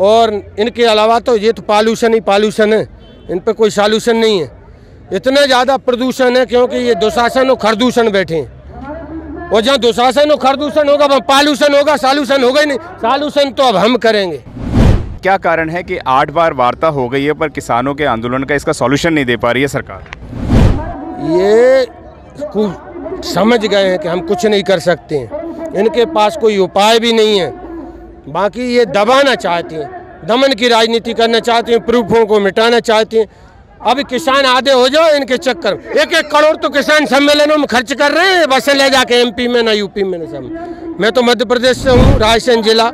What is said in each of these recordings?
और इनके अलावा तो ये तो पॉल्यूशन ही पॉल्यूशन है, इन पर कोई सॉल्यूशन नहीं है। इतना ज़्यादा प्रदूषण है क्योंकि ये दुशासन और खरदूषण बैठे हैं, और जहाँ दुशासन और खरदूषण होगा वहाँ पॉल्यूशन होगा, सॉल्यूशन होगा ही नहीं। सॉल्यूशन तो अब हम करेंगे। क्या कारण है कि 8 बार वार्ता हो गई है पर किसानों के आंदोलन का इसका सॉल्यूशन नहीं दे पा रही है सरकार? ये समझ गए हैं कि हम कुछ नहीं कर सकते हैं, इनके पास कोई उपाय भी नहीं है। बाकी ये दबाना चाहती हैं, दमन की राजनीति करना चाहती हैं, प्रूफों को मिटाना चाहती हैं। अभी किसान आधे हो जाओ इनके चक्कर में। 1-1 करोड़ तो किसान सम्मेलनों में खर्च कर रहे हैं, बसें ले जाके MP में ना यूपी में ना सब। मैं तो मध्य प्रदेश से हूँ, रायसेन जिला।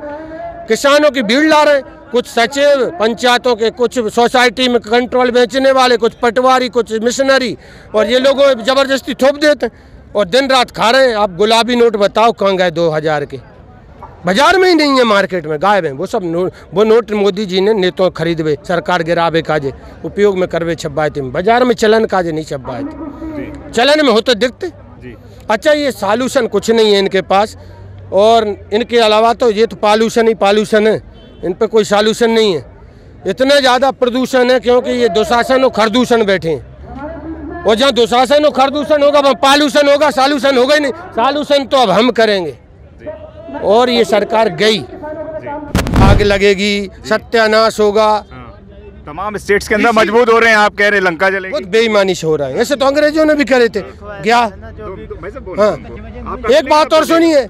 किसानों की भीड़ ला रहे हैं, कुछ सचिव पंचायतों के, कुछ सोसाइटी में कंट्रोल बेचने वाले, कुछ पटवारी, कुछ मिशनरी, और ये लोगों जबरदस्ती थोप देते हैं और दिन रात खा रहे हैं। आप गुलाबी नोट बताओ कहाँ गए 2000 के? बाजार में ही नहीं है, मार्केट में गायब हैं वो सब। वो नोट मोदी जी ने तो खरीदवे, सरकार गिरावे काजे, उपयोग में करवे छपाए थे, बाजार में चलन काजे नहीं छपाए थे, चलन में होते दिखते। अच्छा, ये सॉल्यूशन कुछ नहीं है इनके पास, और इनके अलावा तो ये तो पॉल्यूशन ही पॉल्यूशन है, इन पर कोई सॉल्यूशन नहीं है। इतना ज़्यादा प्रदूषण है क्योंकि ये दुशासन और खरदूषण बैठे हैं, और जहाँ दुशासन और खरदूषण होगा वहाँ पॉल्यूशन होगा, सॉल्यूशन होगा ही नहीं। सॉल्यूशन तो अब हम करेंगे। और ये सरकार गई, आग लगेगी, सत्यानाश होगा। तमाम स्टेट्स के अंदर मजबूत हो रहे हैं, आप कह रहे लंका जलेगी। बहुत बेईमानी से हो रहा है। ऐसे तो अंग्रेजों ने भी करे थे। गया हाँ, एक बात और सुनिए,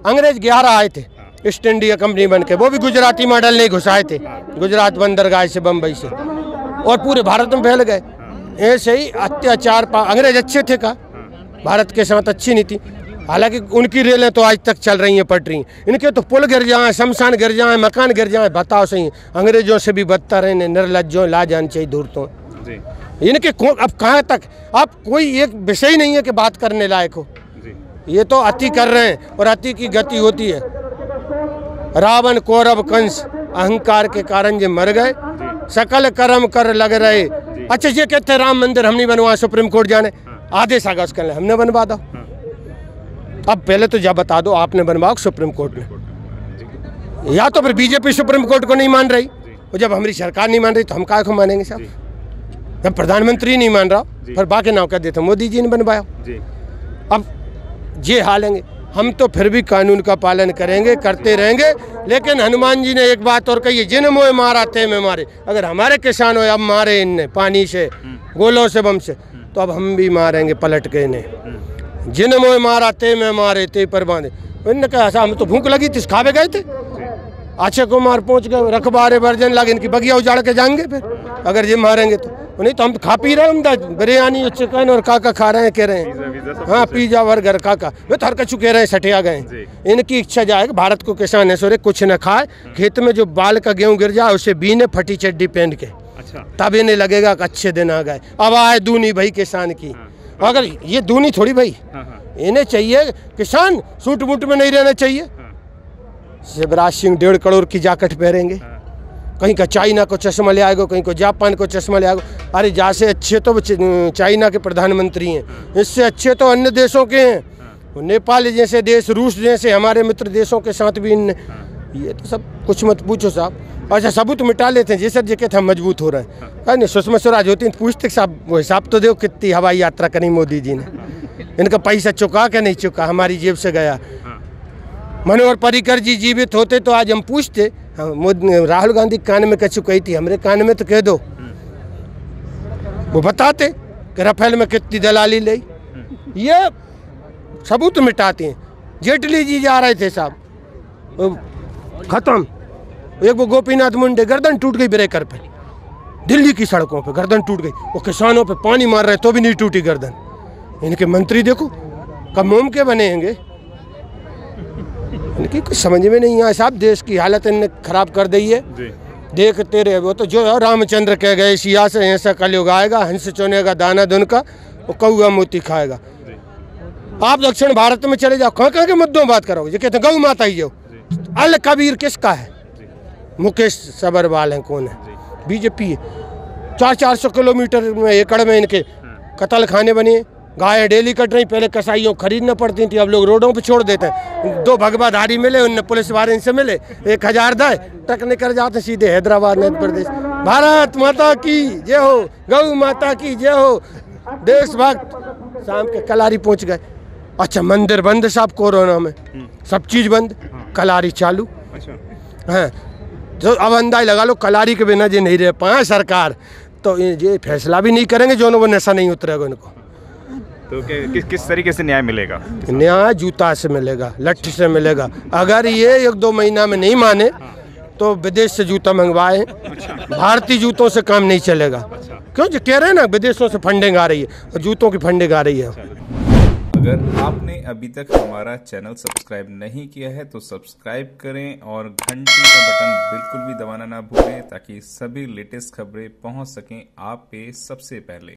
अंग्रेज 11 आए थे ईस्ट इंडिया कंपनी बन के, वो भी गुजराती मॉडल नहीं घुसाए थे, गुजरात बंदरगाह से, बम्बई से, और पूरे भारत में फैल गए। ऐसे ही अत्याचार अंग्रेज अच्छे थे का, भारत के साथ अच्छी नीति। हालांकि उनकी रेलें तो आज तक चल रही हैं, पट रही हैं। इनके तो पुल गिर जाए, शमशान गिर जाए, मकान गिर जाए, बताओ सही। अंग्रेजों से भी बदतर हैं, निर्लज्जों, ला जान चाहिए दूर तो इनके। अब कहाँ तक, अब कोई एक विषय ही नहीं है कि बात करने लायक हो। ये तो अति कर रहे हैं, और अति की गति होती है। रावण, कौरव, कंस अहंकार के कारण ये मर गए, सकल कर्म कर लग रहे। अच्छा, ये कहते हैं राम मंदिर हम नहीं बनवा, सुप्रीम कोर्ट जाने आदेश आ गया, उसके लिए हमने बनवा दो। अब पहले तो जब बता दो आपने बनवाओ सुप्रीम कोर्ट में, या तो फिर बीजेपी सुप्रीम कोर्ट को नहीं मान रही, और जब हमारी सरकार नहीं मान रही तो हम काय को मानेंगे साहब? जब प्रधानमंत्री नहीं मान रहा, फिर बाकी नाव कह देते मोदी जी ने बनवाया। अब ये हालेंगे, हम तो फिर भी कानून का पालन करेंगे, करते रहेंगे। लेकिन हनुमान जी ने एक बात और कही है, जिन मोह मारा ते में मारे। अगर हमारे किसान हो अब मारे इनने पानी से, गोलों से, बम से, तो अब हम भी मारेंगे पलट के इन्हें। जिन मोह मारा ते में मारे ते पर बांधे। इनने कहा हम तो भूख लगी थी, खावे गए थे, अक्षय कुमार पहुंच गए, रखबारे वर्जन लगे, इनकी बगिया उजाड़ के जाएंगे फिर अगर ये मारेंगे तो। नहीं तो हम खा पी रहे हैं, बिरयानी, चिकन और काका खा रहे हैं, कह रहे हैं हाँ पिज्जा बर्गर काका, वे तो हर कछु कह रहे हैं, सटिया गए। इनकी इच्छा जाएगा, भारत को किसान है सोरे कुछ न खाए, खेत में जो बाल का गेहूँ गिर जाए उसे बीने फटी चड्डी पहन के, तब इन्हें लगेगा कि अच्छे दिन आ गए। अब आए दूनी भाई किसान की, अगर ये दूनी थोड़ी भाई, इन्हें चाहिए किसान सूट बूट में नहीं रहना चाहिए। शिवराज सिंह 1.5 करोड़ की जैकेट पहनेंगे, कहीं का चाइना को चश्मा ले आएगा, कहीं को जापान को चश्मा ले आएगा। अरे जैसे अच्छे तो चाइना के प्रधानमंत्री हैं, इससे अच्छे तो अन्य देशों के हैं। नेपाल जैसे देश, रूस जैसे हमारे मित्र देशों के साथ भी इनने, ये तो सब कुछ मत पूछो साहब। अच्छा, सबूत मिटा लेते हैं, जैसे जी कहते हम मजबूत हो रहे हैं। नहीं, सुषमा स्वराज होती पूछते साहब वो हिसाब तो दो, कितनी हवाई यात्रा करी मोदी जी ने, इनका पैसा चुका के नहीं चुका, हमारी जेब से गया। मनोहर पर्रिकर जी जीवित होते तो आज हम पूछते, राहुल गांधी कान में कह चुकी थी, हमारे कान में तो कह दो, वो बताते कि राफेल में कितनी दलाली ली। ये सबूत मिटाते हैं। जेटली जी जा रहे थे साहब, खत्म। एक वो गोपीनाथ मुंडे, गर्दन टूट गई ब्रेकर पे, दिल्ली की सड़कों पे गर्दन टूट गई। वो किसानों पे पानी मार रहे तो भी नहीं टूटी गर्दन। इनके मंत्री देखो कब मोम के बने होंगे, इनकी कुछ समझ में नहीं आया साहब। देश की हालत इनने खराब कर दी है, देखते रहे। वो तो जो रामचंद्र कह गए, सिया से ऐसा कलयुग आएगा, हंस चुनेगा दाना धुन का, वो कौआ मोती खाएगा। आप दक्षिण भारत में चले जाओ, कहाँ के मुद्दों बात करोगे, जो कहते गौ माता ही जाओ। अल कबीर किसका है? मुकेश सबरवाल है, कौन है? बीजेपी है। 400 किलोमीटर में एकड़ में इनके कत्ल खाने बने, गायें डेली कट रही, पहले कसाईयों खरीदना पड़ती थी, अब लोग रोडों पे छोड़ देते हैं। 2 भगवाधारी मिले, उनने पुलिस वाले से मिले, 1000 दे टक निकल जाते सीधे हैदराबाद मध्य प्रदेश। भारत माता की जय हो, गौ माता की जय हो, देशभक्त। शाम के कलारी पहुंच गए। अच्छा, मंदिर बंद साहब कोरोना में, सब चीज बंद, कलारी चालू। अच्छा हैं जो अब अंदाज लगा लो, कलारी के बिना जो नहीं रह पाए सरकार, तो ये फैसला भी नहीं करेंगे जो वो नशा नहीं उतरेगा उनको। तो किस तरीके से न्याय मिलेगा? न्याय जूता से मिलेगा, लट्ठी से मिलेगा। अगर ये 1-2 महीना में नहीं माने तो विदेश से जूता मंगवाए। भारतीय जूतों से काम नहीं चलेगा। क्यों जो कह रहे हैं ना, विदेशों से फंडिंग आ रही है और जूतों की फंडिंग आ रही है। अगर आपने अभी तक हमारा चैनल सब्सक्राइब नहीं किया है तो सब्सक्राइब करें और घंटी का बटन बिल्कुल भी दबाना ना भूलें, ताकि सभी लेटेस्ट खबरें पहुंच सकें आप पे सबसे पहले।